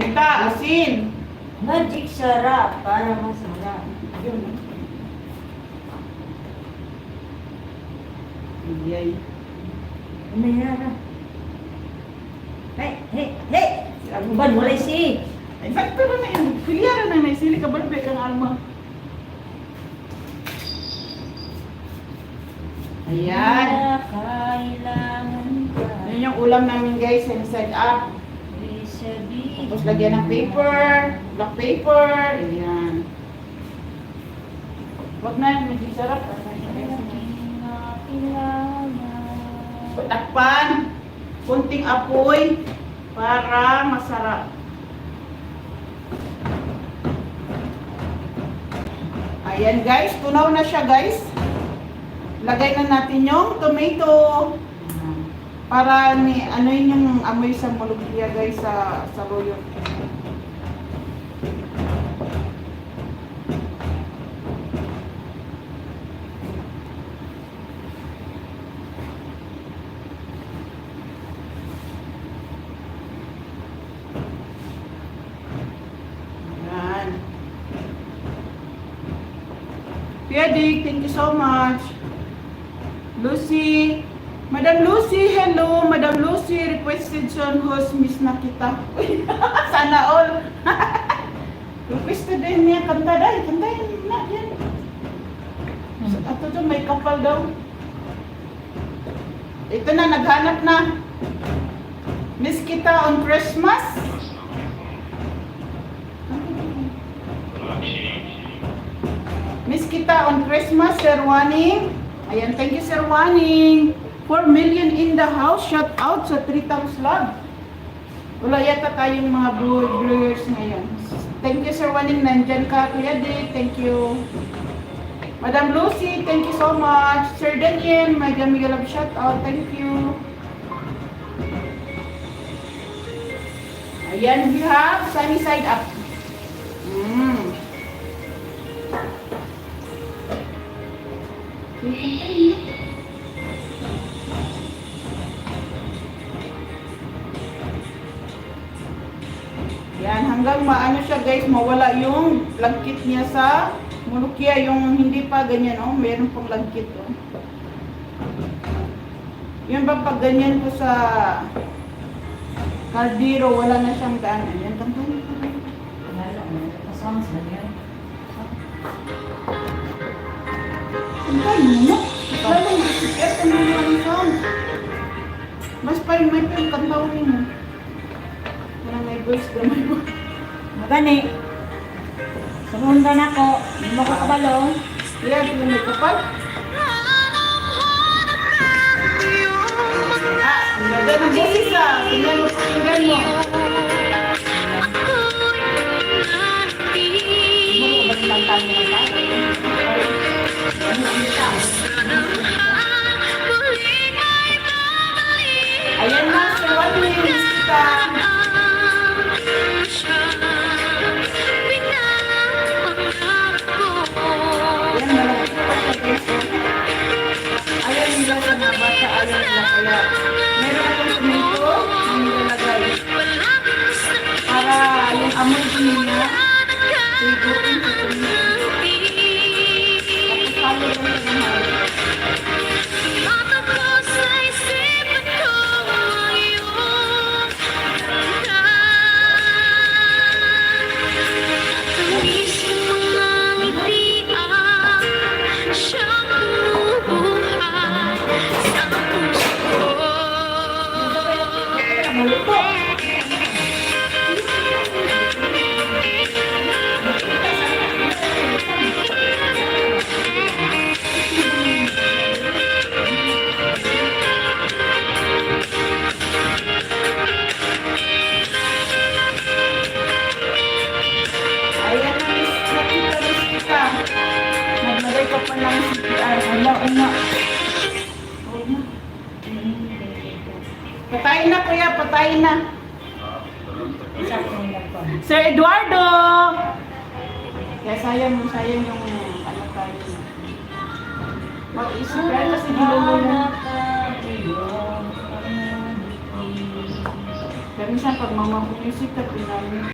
Paminta, asin. Magic sarap para masarap. Yun. Iyay. Ano yan? Hey! Ang ban mo si. Ay, ba't pero na yun? Pilyara na may sili ka barbe kang alma. Ayan. Kailangan ka. Yan yung ulam namin guys, inside up. Sabihin. Tapos lagyan ng paper, black paper. Ayan. Huwag na yung medyo sarap. Takpan, kunting apoy para masarap. Ayan guys, tunaw na siya guys. Lagay na natin yung tomato. Para ni ano yun yung amoy sa mulugya guys sa loyo. Yan. Piadik, thank you so much. Lucy, Madam Lucy, hello. Madam Lucy, requested son host miss na kita. Sana all. Requested din niya, kanta dahil. Kantayin na yan. Ato to, may kapal daw. Ito na, naghanap na. Miss kita on Christmas. Miss kita on Christmas, Sir Waning. Ayan, thank you Sir Waning. 4 million in the house, shout out sa 3,000 love. Wala yata tayong mga viewers ngayon. Thank you Sir Waning, nandyan ka. Kuya Dick, thank you. Madam Lucy, thank you so much. Sir Daniel, my Gamiga love, shout out, thank you. Ayan, we have sunny side up. Yan, hanggang maano siya guys, mawala yung lagkit niya sa mulukya, yung hindi pa ganyan, oh, meron pang lagkit, oh. Yun ba pag ganyan ko sa kaldero, wala na siyang daanan. Yan, tantanin ko. Kasama sa yan. Tantanin mo. Wala yung bisiket, ano yung sound. Mas pa rin may pagkantawin mo. Wala may voice, gamay mo. Magani. Sumunda na ko. Hindi mo ko kabalo. Yan, yung may kapal. Ang ganda ng boses ah. Tingnan mo, tingnan mo. Ayan na, so what do you miss kita? Ayan, malapit pa sa peso. Ayaw nila sa mga bata, ayaw nila kaya. Meron akong tomato na nilalagay. Para yung amoy din niya, sigurin sa tomato. Tapos halo lang yung halo. Maluto. Ayan na, miss kita. Naglagay ka pa ng CPR. Una. Patayin na kuya, patayin na. Sir Eduardo! Kaya sayang yung ano tayo. Mag-isip ka kasi gilulo na. Pero minsan pag mamamunisip ka, pinali.